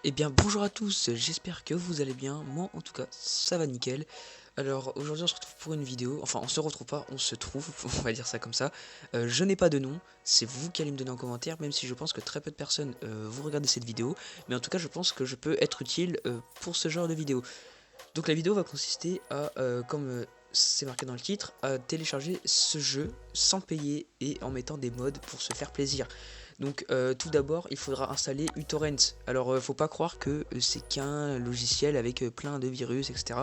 Eh bien bonjour à tous, j'espère que vous allez bien, moi en tout cas ça va nickel. Alors aujourd'hui on se retrouve pour une vidéo, enfin on se retrouve pas, on se trouve, on va dire ça comme ça. Je n'ai pas de nom, c'est vous qui allez me donner en commentaire, même si je pense que très peu de personnes vont regarder cette vidéo. Mais en tout cas je pense que je peux être utile pour ce genre de vidéo. Donc la vidéo va consister à, comme c'est marqué dans le titre, à télécharger ce jeu sans payer et en mettant des mods pour se faire plaisir. Donc tout d'abord il faudra installer uTorrent. Alors faut pas croire que c'est qu'un logiciel avec plein de virus etc.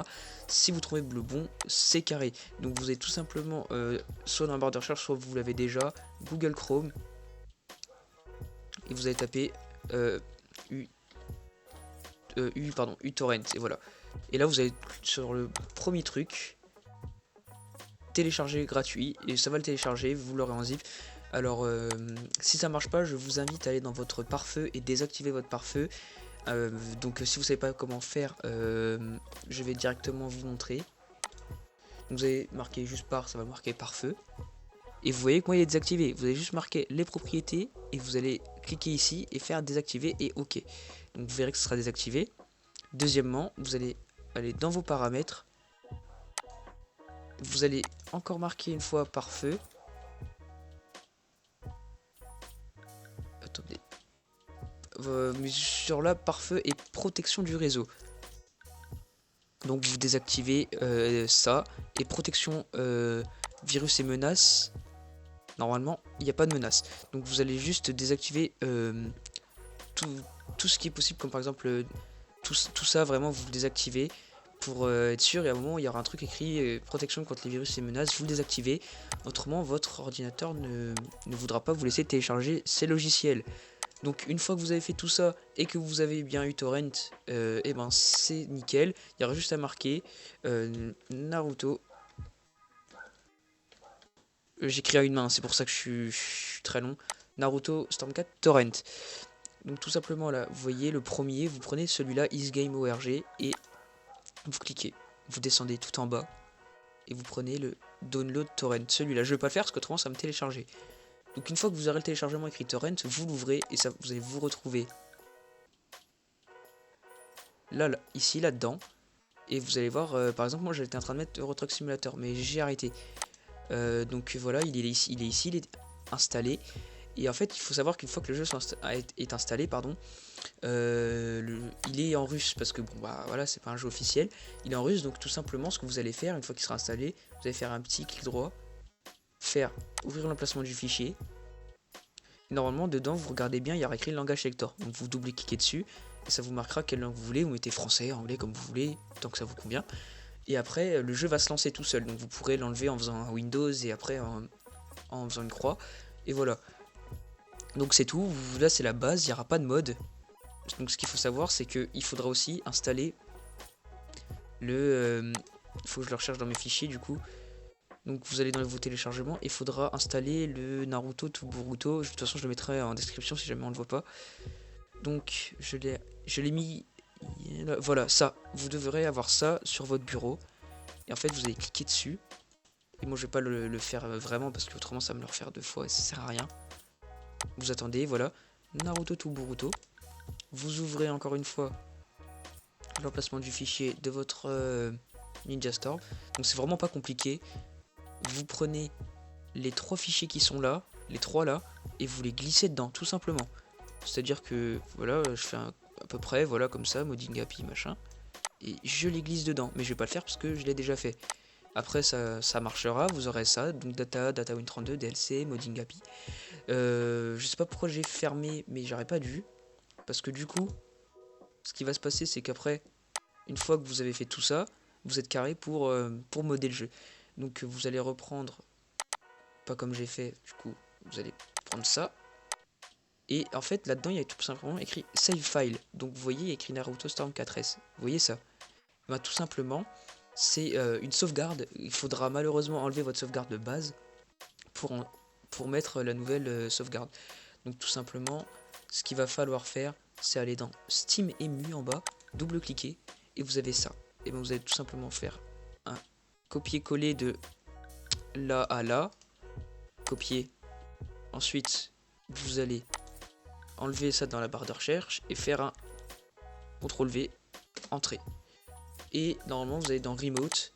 Si vous trouvez le bon, c'est carré. Donc vous avez tout simplement soit dans la barre de recherche, soit vous l'avez déjà, Google Chrome, et vous allez taper u, uTorrent, et voilà. Et là vous allez sur le premier truc, télécharger gratuit, et ça va le télécharger, vous l'aurez en zip. Alors si ça marche pas, je vous invite à aller dans votre pare-feu et désactiver votre pare-feu. Donc si vous savez pas comment faire, je vais directement vous montrer. Donc, vous allez marquer juste par, ça va marquer pare-feu. Et vous voyez que moi il est désactivé. Vous allez juste marquer les propriétés et vous allez cliquer ici et faire désactiver et OK. Donc vous verrez que ce sera désactivé. Deuxièmement, vous allez aller dans vos paramètres. Vous allez encore marquer une fois pare-feu. Attendez. Mais sur là, pare-feu et protection du réseau. Donc vous désactivez ça. Et protection virus et menaces. Normalement, il n'y a pas de menace. Donc vous allez juste désactiver tout ce qui est possible, comme par exemple tout ça, vraiment vous le désactivez pour être sûr. Et à un moment, il y aura un truc écrit protection contre les virus et menaces, vous le désactivez. Autrement, votre ordinateur ne voudra pas vous laisser télécharger ces logiciels. Donc une fois que vous avez fait tout ça et que vous avez bien uTorrent, et ben c'est nickel. Il y aura juste à marquer Naruto. J'écris à une main, c'est pour ça que je suis très long. Naruto Storm4 Torrent. Donc tout simplement là, vous voyez le premier, vous prenez celui-là, isgame.org, et vous cliquez. Vous descendez tout en bas et vous prenez le download torrent. Celui-là, je vais pas le faire parce qu'autrement ça va me télécharger. Donc une fois que vous aurez le téléchargement écrit torrent, vous l'ouvrez et ça, vous allez vous retrouver là, ici, là-dedans. Et vous allez voir, par exemple, moi j'étais en train de mettre Euro Truck Simulator, mais j'ai arrêté. Donc voilà, il est ici, il est installé. Et en fait, il faut savoir qu'une fois que le jeu est installé, pardon, il est en russe parce que bon bah voilà, c'est pas un jeu officiel. Il est en russe, donc tout simplement, ce que vous allez faire une fois qu'il sera installé, vous allez faire un petit clic droit, faire ouvrir l'emplacement du fichier. Et normalement, dedans, vous regardez bien, il y aura écrit langage selector. Donc vous double-cliquez dessus et ça vous marquera quelle langue vous voulez. Vous mettez français, anglais, comme vous voulez, tant que ça vous convient. Et après, le jeu va se lancer tout seul. Donc vous pourrez l'enlever en faisant un Windows et après en faisant une croix. Et voilà. Donc c'est tout. Là, c'est la base. Il n'y aura pas de mode. Donc ce qu'il faut savoir, c'est qu'il faudra aussi installer le... il faut que je le recherche dans mes fichiers du coup. Donc vous allez dans vos téléchargements et il faudra installer le Naruto Tuburuto. De toute façon je le mettrai en description si jamais on le voit pas. Donc je l'ai mis... Voilà, ça. Vous devrez avoir ça sur votre bureau. Et en fait vous allez cliquer dessus. Et moi je vais pas le faire vraiment parce que autrement ça va me le refaire deux fois et ça sert à rien. Vous attendez, voilà. Naruto Tuburuto. Vous ouvrez encore une fois l'emplacement du fichier de votre Ninja Store. Donc c'est vraiment pas compliqué. Vous prenez les trois fichiers qui sont là, les trois là, et vous les glissez dedans, tout simplement. C'est-à-dire que voilà, je fais à peu près, voilà, comme ça, modding API, machin, et je les glisse dedans. Mais je vais pas le faire parce que je l'ai déjà fait. Après ça marchera, vous aurez ça, donc DataWin32, DLC, modding API. Je sais pas pourquoi j'ai fermé, mais j'aurais pas dû. Parce que du coup, ce qui va se passer, c'est qu'après, une fois que vous avez fait tout ça, vous êtes carré pour modder le jeu. Donc vous allez reprendre, pas comme j'ai fait, du coup, vous allez prendre ça. Et en fait, là-dedans, il y a tout simplement écrit Save File. Donc vous voyez, il y a écrit Naruto Storm 4S. Vous voyez ça? Ben, tout simplement, c'est une sauvegarde. Il faudra malheureusement enlever votre sauvegarde de base pour mettre la nouvelle sauvegarde. Donc tout simplement, ce qu'il va falloir faire, c'est aller dans Steam Emu en bas, double-cliquer, et vous avez ça. Et ben vous allez tout simplement faire un copier-coller de là à là, copier. Ensuite, vous allez enlever ça dans la barre de recherche et faire un CTRL V, entrée. Et normalement vous allez dans Remote.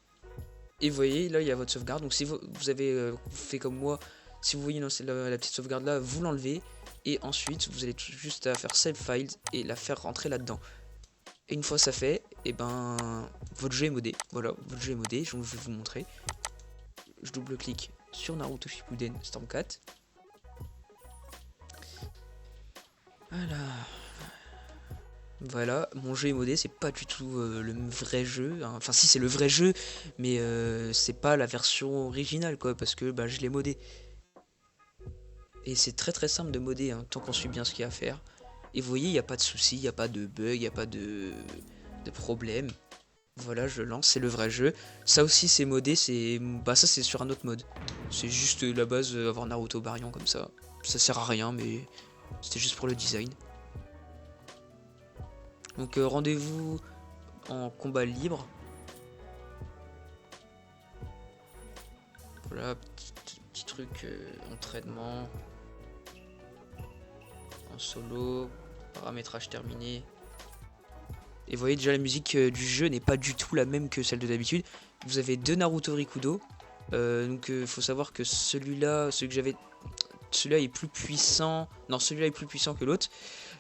Et vous voyez, là il y a votre sauvegarde. Donc si vous avez fait comme moi, si vous voyez la petite sauvegarde là, vous l'enlevez. Et ensuite vous allez juste à faire Save Files et la faire rentrer là-dedans. Et une fois ça fait, et ben votre jeu est modé. Voilà, votre jeu est modé, je vais vous montrer. Je double-clique sur Naruto Shippuden Storm 4. Voilà, mon jeu est modé, c'est pas du tout le vrai jeu. Hein. Enfin si c'est le vrai jeu, mais c'est pas la version originale quoi, parce que bah, je l'ai modé. Et c'est très simple de modder, hein, tant qu'on suit bien ce qu'il y a à faire. Et vous voyez, il n'y a pas de soucis, il n'y a pas de bug, il n'y a pas de problème. Voilà, je lance, c'est le vrai jeu. Ça aussi c'est modé, bah ça c'est sur un autre mode. C'est juste la base, avoir Naruto Baryon comme ça. Ça sert à rien, mais c'était juste pour le design. Donc rendez-vous en combat libre. Voilà, petit truc entraînement. En solo, paramétrage terminé. Et vous voyez déjà la musique du jeu n'est pas du tout la même que celle de d'habitude. Vous avez deux Naruto Rikudo. Donc faut savoir que celui-là, celui-là est plus puissant. Non, celui-là est plus puissant que l'autre.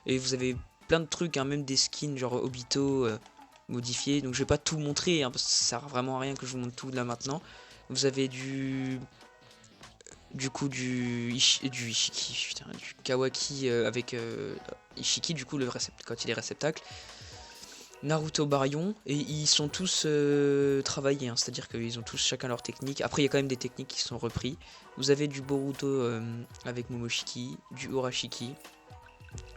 Et vous avez plein de trucs, hein, même des skins genre Obito modifiés. Donc je vais pas tout montrer, hein, parce que ça sert vraiment à rien que je vous montre tout là maintenant. Vous avez du Ishiki, putain, du Kawaki avec Ishiki, du coup quand il est réceptacle. Naruto Baryon, et ils sont tous travaillés, hein, c'est à dire qu'ils ont tous chacun leur technique. Après il y a quand même des techniques qui sont repris. Vous avez du Boruto avec Momoshiki, du Urashiki,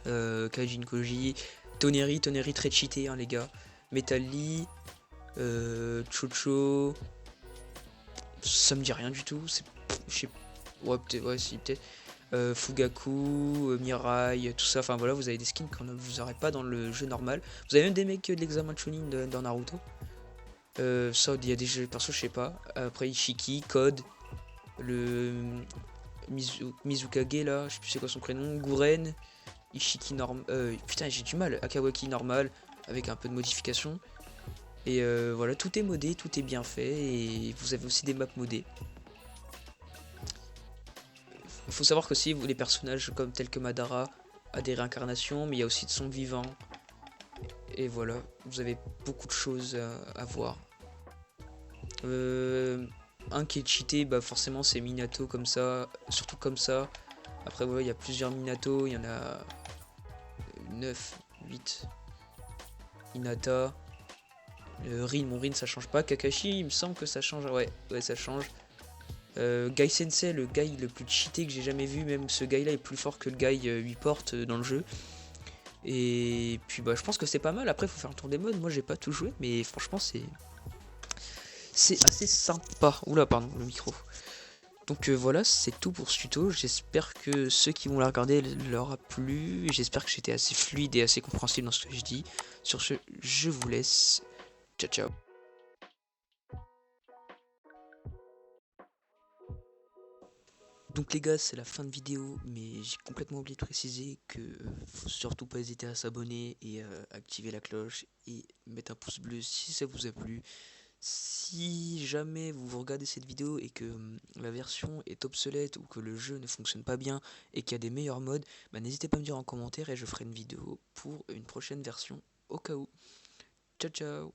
Kaijin Koji, Toneri très cheaté, hein, les gars. Metali, Chocho, ça me dit rien du tout, je sais, ouais peut-être, ouais si peut-être. Fugaku, Mirai, tout ça, enfin voilà, vous avez des skins que vous n'aurez pas dans le jeu normal. Vous avez même des mecs de l'examen Chunin dans Naruto. Ça, il y a des jeux perso, je sais pas. Après Ishiki, Code, le Mizukage là, je sais plus c'est quoi son prénom, Guren, Ishiki normal, putain j'ai du mal, Akawaki normal, avec un peu de modification. Et voilà, tout est modé, tout est bien fait, et vous avez aussi des maps modées. Il faut savoir que si les personnages comme tels que Madara a des réincarnations, mais il y a aussi de son vivant. Et voilà, vous avez beaucoup de choses à voir. Un qui est cheaté, bah forcément c'est Minato comme ça, surtout comme ça. Après voilà, il y a plusieurs Minato, il y en a 9, 8. Hinata. Mon Rin ça change pas. Kakashi, il me semble que ça change. Ouais ça change. Guy Sensei, le guy le plus cheaté que j'ai jamais vu, même ce guy là est plus fort que le guy 8 portes dans le jeu. Et puis bah je pense que c'est pas mal. Après faut faire le tour des modes. Moi j'ai pas tout joué, mais franchement c'est assez sympa. Oula pardon le micro. Donc voilà, c'est tout pour ce tuto. J'espère que ceux qui vont la regarder leur a plu. J'espère que j'étais assez fluide et assez compréhensible dans ce que je dis. Sur ce, je vous laisse. Ciao ciao. Donc les gars, c'est la fin de vidéo, mais j'ai complètement oublié de préciser que faut surtout pas hésiter à s'abonner et activer la cloche et mettre un pouce bleu si ça vous a plu. Si jamais vous regardez cette vidéo et que la version est obsolète ou que le jeu ne fonctionne pas bien et qu'il y a des meilleurs modes, bah, n'hésitez pas à me dire en commentaire et je ferai une vidéo pour une prochaine version au cas où. Ciao ciao.